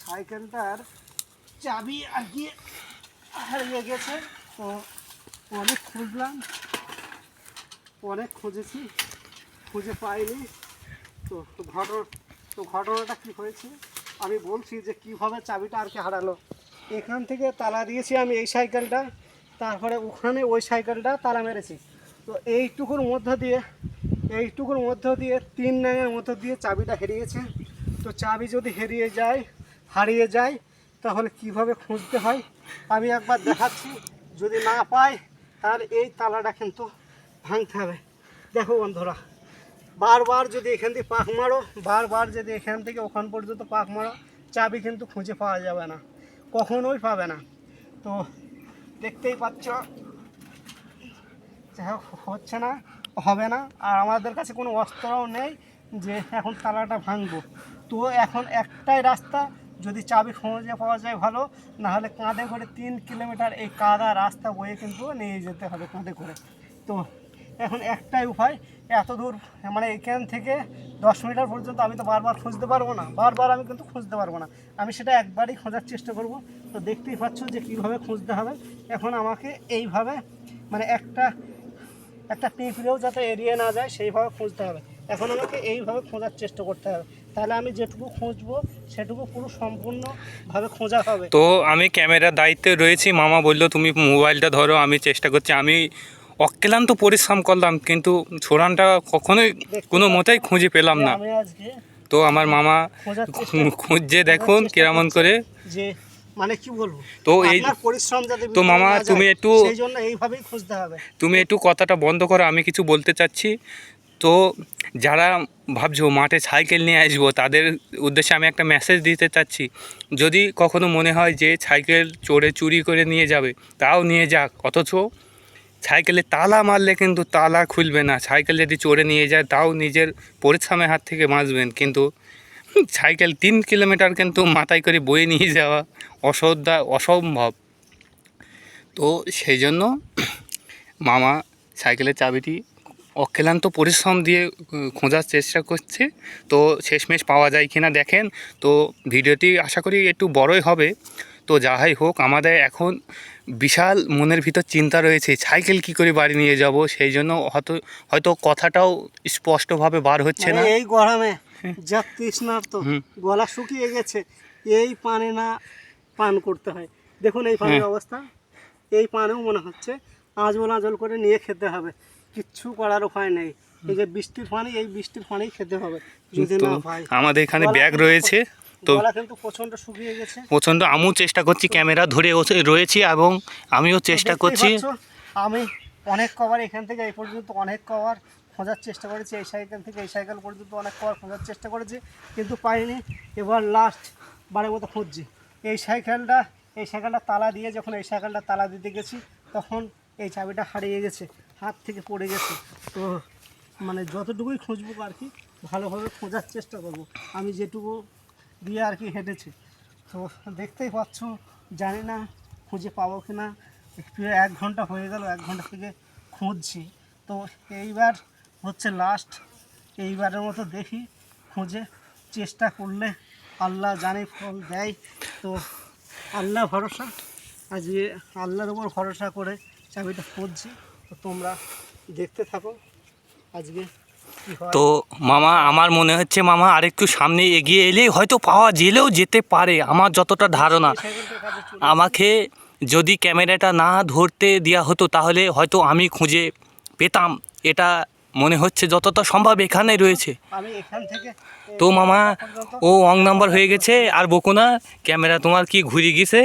সাইকেলটার চাবি আর কি হারিয়ে গেছে। তো অনেক খুঁজলাম, অনেক খুঁজেছি, খুঁজে পাইনি। তো ঘটনাটা কী হয়েছে আমি বলছি যে কীভাবে চাবিটা আর কি হারালো। এখান থেকে তালা দিয়েছি আমি এই সাইকেলটা, তারপরে ওখানে ওই সাইকেলটা তালা মেরেছি। তো এইটুকুর মধ্য দিয়ে 3 ন্যাঙের মধ্য দিয়ে চাবিটা হারিয়েছে। তো চাবি যদি হারিয়ে যায় তাহলে কিভাবে খুঁজতে হয় আমি একবার দেখাচ্ছি। যদি না পাই তাহলে এই তালাটা কিন্তু ভাঙতে হবে। দেখো বন্ধুরা, বারবার যদি এখান থেকে পাক মারো, বারবার যদি এখান থেকে ওখান পর্যন্ত পাক মারো, চাবি কিন্তু খুঁজে পাওয়া যাবে না, কখনোই পাবে না। তো দেখতেই পাচ্ছ হচ্ছে না, হবে না। আর আমাদের কাছে কোনো অস্ত্রও নেই যে এখন তালাটা ভাঙবো। তো এখন একটাই রাস্তা, যদি চাবি খুঁজে পাওয়া যায় ভালো, না হলে কাঁধে করে 3 কিলোমিটার এই কাদা রাস্তা বয়ে কিন্তু নিয়ে যেতে হবে কাঁধে করে। তো এখন একটাই উপায়, এত দূর মানে এখান থেকে 10 মিটার পর্যন্ত আমি তো বারবার খুঁজতে পারবো না, আমি কিন্তু খুঁজতে পারবো না। আমি সেটা একবারই খোঁজার চেষ্টা করব। তো দেখতেই পাচ্ছ যে কীভাবে খুঁজতে হবে। এখন আমাকে এইভাবে মানে একটা পিঁপড়েও যাতে এড়িয়ে না যায় সেইভাবে খুঁজতে হবে। এখন আমাকে এইভাবে খোঁজার চেষ্টা করতে হবে, তাহলে আমি যেটুকু খুঁজবো সেটুকু পুরো সম্পূর্ণভাবে খোঁজা হবে। তো আমি ক্যামেরার দায়িত্বে রয়েছি, মামা বললো তুমি মোবাইলটা ধরো, আমি চেষ্টা করছি। আমি অক্লান্ত পরিশ্রম করলাম কিন্তু ছোড়ানটা কখনোই কোনো মতেই খুঁজে পেলাম না। আমি আজকে তো আমার মামা খুঁজছে, দেখুন কেমন করে, যে মানে কি বলবো, তো এই পরিশ্রম যাতে তো মামা তুমি একটু সেই জন্য এইভাবেই খুঁজতে হবে। তুমি একটু কথাটা বন্ধ করো, আমি কিছু বলতে চাচ্ছি। তো যারা ভাবছো মাঠে সাইকেল নিয়ে আসবো তাদের উদ্দেশ্যে আমি একটা মেসেজ দিতে চাচ্ছি। যদি কখনো মনে হয় যে সাইকেল চুরি করে নিয়ে যাবে, তাও নিয়ে যাক, অথচ সাইকেলে তালা মারলে কিন্তু তালা খুলবে না। সাইকেল যদি চড়ে নিয়ে যায় তাও নিজের পরিশ্রমের হাত থেকে বাঁচবেন, কিন্তু সাইকেল 3 কিলোমিটার কিন্তু মাথায় করে বয়ে নিয়ে যাওয়া অসম্ভব। তো সেই জন্য মামা সাইকেলের চাবিটি অক্লান্ত পরিশ্রম দিয়ে খোঁজার চেষ্টা করছে। তো শেষমেশ পাওয়া যায় কি না দেখেন। তো ভিডিওটি আশা করি একটু বড়ই হবে। তো যাই হোক, আমাদের এখন বিশাল মনের ভিতর চিন্তা রয়েছে সাইকেল কি করে বাড়ি নিয়ে যাব। সেই জন্য হয়তো কথাটাও স্পষ্টভাবে বার হচ্ছে না। এই গরমে যা তৃষ্ণার্ত, গলা শুকিয়ে গেছে, এই পানি না পান করতে হয়। দেখুন এই পানির অবস্থা, এই পানিও মনে হচ্ছে আঁচল করে নিয়ে খেতে হবে, কিচ্ছু করার উপায় নেই। এই যে বৃষ্টির পানি, এই বৃষ্টির পানি খেতে হবে যদি না পাই। আমাদের এখানে ব্যাগ রয়েছে, তো গলা কিন্তু প্রচণ্ড শুকিয়ে গেছে, প্রচণ্ড। আমিও চেষ্টা করছি, ক্যামেরা ধরে রয়েছি এবং আমিও চেষ্টা করছি। আমি অনেক কভার এখান থেকে এই পর্যন্ত অনেক কভার খোঁজার চেষ্টা করেছি, এই সাইকেল থেকে এই সাইকেল পর্যন্ত অনেক কভার খোঁজার চেষ্টা করেছি কিন্তু পাইনি। এবার লাস্ট বারের মতো খুঁজছি। এই সাইকেলটা তালা দিয়ে, যখন এই সাইকেলটা তালা দিতে গেছি তখন এই চাবিটা হারিয়ে গেছে, হাত থেকে পড়ে গেছে। তো মানে যতটুকুই খুঁজবো আর কি ভালোভাবে খোঁজার চেষ্টা করব, আমি যেটুকু দিয়ে আর কি হেঁটেছি। তো দেখতেই পাচ্ছ, জানি না খুঁজে পাবো কি না। 1 ঘন্টা হয়ে গেল, 1 ঘন্টা থেকে খুঁজছি। তো এইবার হচ্ছে লাস্ট, এইবারের মতো দেখি, খুঁজে চেষ্টা করলে আল্লাহ জানে ফল দেয়। তো আল্লাহ ভরসা, আজকে আল্লাহর উপর ভরসা করে চাবিটা খুঁজছি। তো তোমরা দেখতে থাকো আজকে কী হয়। তো মামা, আমার মনে হচ্ছে মামা আরেকটু সামনে এগিয়ে এলেই হয়তো পাওয়া যেতে পারে, আমার যতটা ধারণা। আমাকে যদি ক্যামেরাটা না ধরতে দেওয়া হতো তাহলে হয়তো আমি খুঁজে পেতাম। এটা মনে হচ্ছে যতটা সম্ভব এখানে রয়েছে। আমি এখান থেকে তো মামা ও অং নাম্বার হয়ে গেছে, আর বকো না, ক্যামেরা তোমার কি ঘুরে গেছে।